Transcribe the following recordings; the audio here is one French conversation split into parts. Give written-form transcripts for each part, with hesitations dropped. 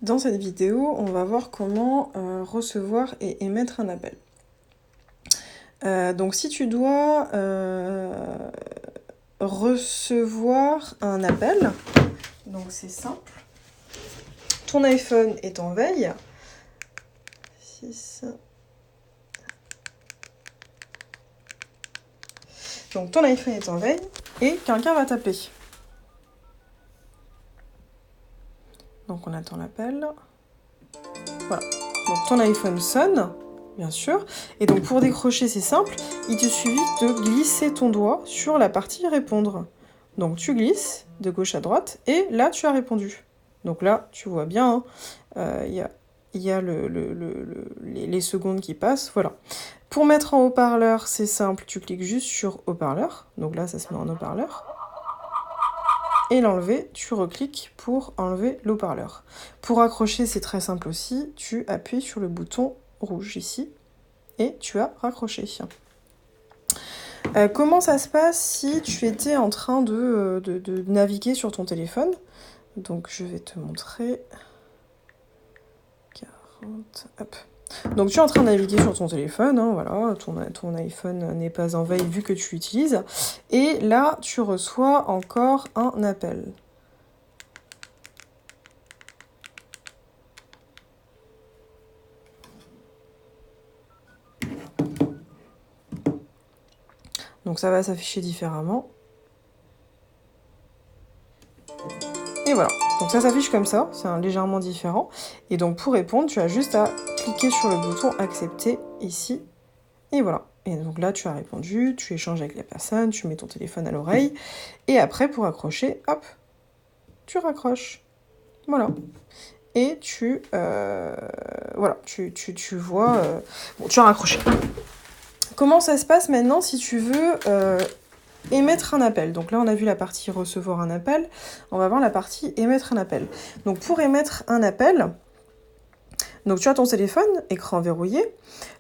Dans cette vidéo, on va voir comment recevoir et émettre un appel. Donc si tu dois recevoir un appel, donc c'est simple, ton iPhone est en veille. 6. Donc ton iPhone est en veille et quelqu'un va t'appeler. Donc on attend l'appel. Voilà. Donc ton iPhone sonne, bien sûr. Et donc pour décrocher, c'est simple. Il te suffit de glisser ton doigt sur la partie répondre. Donc tu glisses de gauche à droite et là tu as répondu. Donc là tu vois bien, il y a les secondes qui passent. Voilà. Pour mettre en haut-parleur, c'est simple. Tu cliques juste sur haut-parleur. Donc là ça se met en haut-parleur. Et l'enlever, tu recliques pour enlever l'haut-parleur. Pour accrocher, c'est très simple aussi, tu appuies sur le bouton rouge ici, et tu as raccroché. Comment ça se passe si tu étais en train de naviguer sur ton téléphone? Donc je vais te montrer. 40, hop. Donc tu es en train de naviguer sur ton téléphone, hein, voilà, ton iPhone n'est pas en veille vu que tu l'utilises. Et là, tu reçois encore un appel. Donc ça va s'afficher différemment. Et voilà, donc ça s'affiche comme ça, c'est légèrement différent. Et donc pour répondre, tu as juste à cliquer sur le bouton accepter ici. Et voilà. Et donc là, tu as répondu, tu échanges avec la personne, tu mets ton téléphone à l'oreille. Et après, pour accrocher, hop, tu raccroches. Voilà. Et tu voilà, tu vois... Bon, tu as raccroché. Comment ça se passe maintenant si tu veux émettre un appel? Donc là, on a vu la partie recevoir un appel. On va voir la partie émettre un appel. Donc pour émettre un appel, donc tu as ton téléphone, écran verrouillé.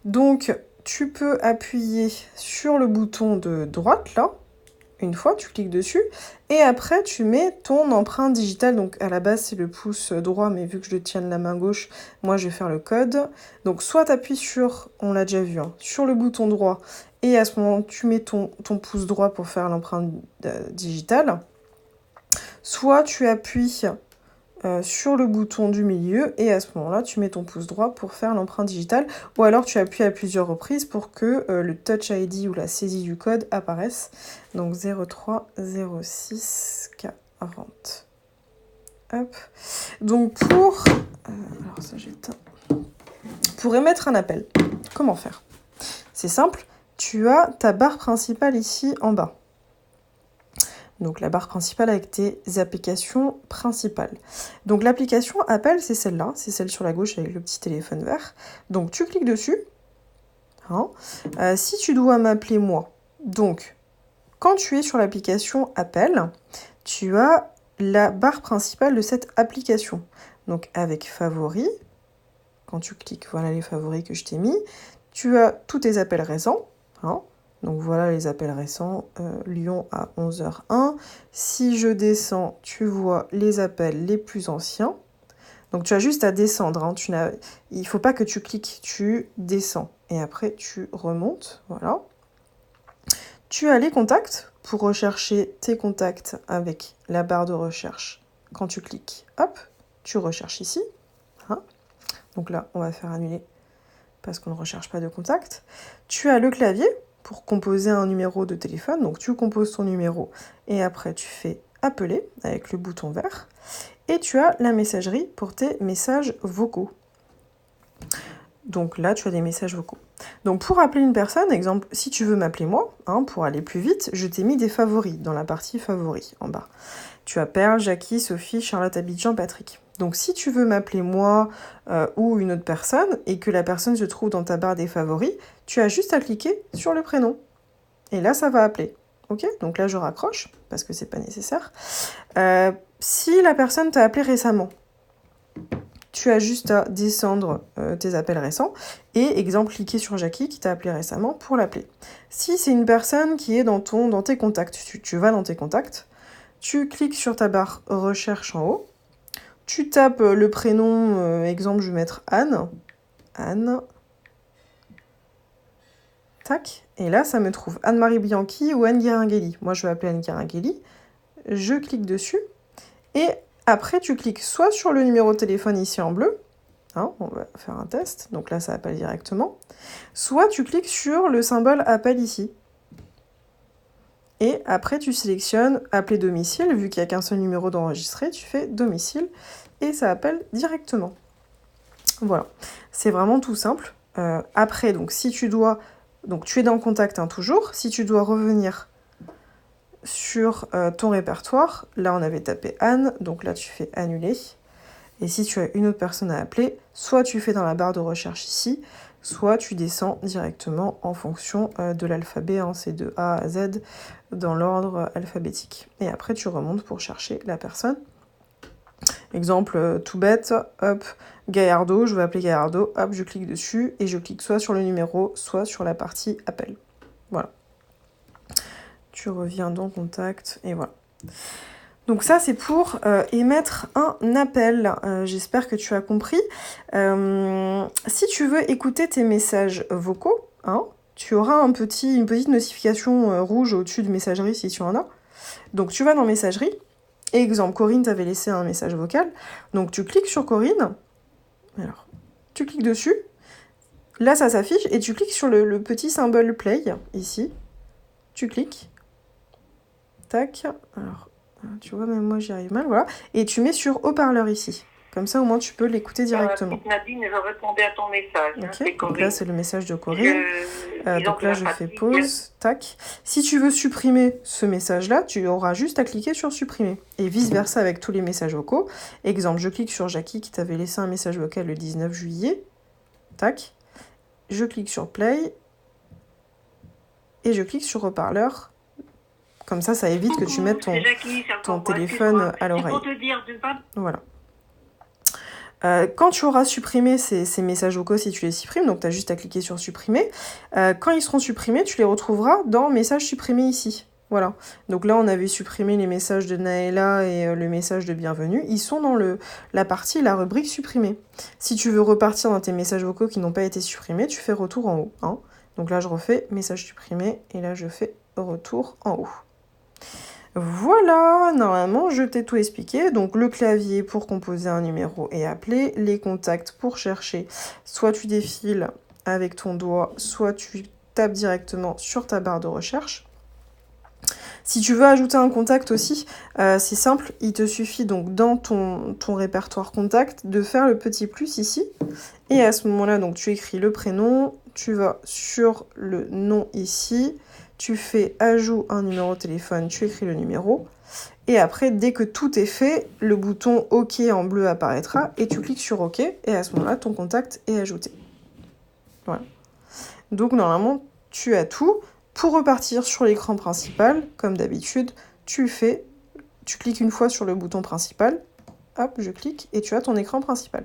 Donc tu peux appuyer sur le bouton de droite, là. Une fois, tu cliques dessus. Et après, tu mets ton empreinte digitale. Donc à la base, c'est le pouce droit, mais vu que je le tiens de la main gauche, moi, je vais faire le code. Donc soit tu appuies sur, on l'a déjà vu, hein, sur le bouton droit. Et à ce moment, tu mets ton pouce droit pour faire l'empreinte digitale. Soit tu appuies sur le bouton du milieu et à ce moment-là, tu mets ton pouce droit pour faire l'empreinte digitale. Ou alors tu appuies à plusieurs reprises pour que le Touch ID ou la saisie du code apparaisse. Donc 0306 40. Hop. Donc pour... alors ça j'éteins. Pour émettre un appel, comment faire? C'est simple. Tu as ta barre principale ici en bas. Donc la barre principale avec tes applications principales. Donc l'application appel, c'est celle-là, c'est celle sur la gauche avec le petit téléphone vert. Donc tu cliques dessus. Hein. Si tu dois m'appeler moi, donc quand tu es sur l'application appel, tu as la barre principale de cette application. Donc avec favoris, quand tu cliques, voilà les favoris que je t'ai mis, tu as tous tes appels récents. Hein. Donc voilà les appels récents, Lyon à 11h01. Si je descends, tu vois les appels les plus anciens. Donc tu as juste à descendre. Hein. Il ne faut pas que tu cliques, tu descends. Et après, tu remontes. Voilà. Tu as les contacts pour rechercher tes contacts avec la barre de recherche. Quand tu cliques, hop, tu recherches ici. Hein. Donc là, on va faire annuler parce qu'on ne recherche pas de contact. Tu as le clavier pour composer un numéro de téléphone. Donc tu composes ton numéro et après tu fais appeler avec le bouton vert. Et tu as la messagerie pour tes messages vocaux. Donc là, tu as des messages vocaux. Donc pour appeler une personne, exemple, si tu veux m'appeler moi, hein, pour aller plus vite, je t'ai mis des favoris dans la partie favoris en bas. Tu as Perle, Jackie, Sophie, Charlotte, Abidjan, Patrick. Donc si tu veux m'appeler moi ou une autre personne et que la personne se trouve dans ta barre des favoris, tu as juste à cliquer sur le prénom. Et là, ça va appeler. Ok? Donc là, je raccroche parce que c'est pas nécessaire. Si la personne t'a appelé récemment, tu as juste à descendre tes appels récents et, exemple, cliquer sur Jackie qui t'a appelé récemment pour l'appeler. Si c'est une personne qui est dans tes contacts, tu vas dans tes contacts, tu cliques sur ta barre recherche en haut, Tu tapes le prénom, exemple, je vais mettre Anne. Anne. Tac. Et là, ça me trouve Anne-Marie Bianchi ou Anne Guéringhelli. Moi, je vais appeler Anne Guéringhelli. Je clique dessus. Et après, tu cliques soit sur le numéro de téléphone ici en bleu. Hein, on va faire un test. Donc là, ça appelle directement. Soit tu cliques sur le symbole appel ici. Et après, tu sélectionnes appeler domicile. Vu qu'il n'y a qu'un seul numéro d'enregistré, tu fais domicile. Et ça appelle directement. Voilà. C'est vraiment tout simple. Après, donc, si tu dois... Donc, tu es dans contact toujours. Si tu dois revenir sur ton répertoire, là, on avait tapé Anne. Donc là, tu fais annuler. Et si tu as une autre personne à appeler, soit tu fais dans la barre de recherche ici, soit tu descends directement en fonction de l'alphabet, hein, c'est de A à Z dans l'ordre alphabétique. Et après, tu remontes pour chercher la personne. Exemple tout bête, hop, Gaillardo, je vais appeler Gaillardo, hop, je clique dessus et je clique soit sur le numéro, soit sur la partie appel. Voilà. Tu reviens dans contact et voilà. Donc ça, c'est pour émettre un appel. J'espère que tu as compris. Si tu veux écouter tes messages vocaux, hein, tu auras une petite notification rouge au-dessus de messagerie si tu en as. Donc tu vas dans messagerie. Exemple, Corinne t'avait laissé un message vocal. Donc tu cliques sur Corinne. Alors, tu cliques dessus. Là, ça s'affiche et tu cliques sur le petit symbole play ici. Tu cliques. Tac. Alors... Tu vois, même moi, j'y arrive mal, voilà. Et tu mets sur haut-parleur ici. Comme ça, au moins, tu peux l'écouter directement. Nadine, je répondais à ton message. Ok, hein, donc là, c'est le message de Corinne. Donc là, je fais pause, tac. Si tu veux supprimer ce message-là, tu auras juste à cliquer sur supprimer. Et vice-versa avec tous les messages vocaux. Exemple, je clique sur Jackie qui t'avait laissé un message vocal le 19 juillet. Tac. Je clique sur play. Et je clique sur haut-parleur. Comme ça évite que tu mettes ton téléphone à l'oreille. Voilà. Quand tu auras supprimé ces messages vocaux, si tu les supprimes, donc tu as juste à cliquer sur supprimer, quand ils seront supprimés, tu les retrouveras dans messages supprimés ici. Voilà. Donc là, on avait supprimé les messages de Naëla et le message de bienvenue. Ils sont dans la rubrique supprimée. Si tu veux repartir dans tes messages vocaux qui n'ont pas été supprimés, tu fais retour en haut. Hein. Donc là, je refais message supprimé et là, je fais retour en haut. Voilà, normalement je t'ai tout expliqué. Donc le clavier pour composer un numéro et appeler, les contacts pour chercher. Soit tu défiles avec ton doigt, soit tu tapes directement sur ta barre de recherche. Si tu veux ajouter un contact aussi, c'est simple, il te suffit donc dans ton répertoire contact de faire le petit plus ici. Et à ce moment-là, donc tu écris le prénom, tu vas sur le nom ici, tu fais ajout un numéro de téléphone, tu écris le numéro. Et après, dès que tout est fait, le bouton OK en bleu apparaîtra et tu cliques sur OK. Et à ce moment-là, ton contact est ajouté. Voilà. Donc normalement, tu as tout. Pour repartir sur l'écran principal, comme d'habitude, tu cliques une fois sur le bouton principal. Hop, je clique et tu as ton écran principal.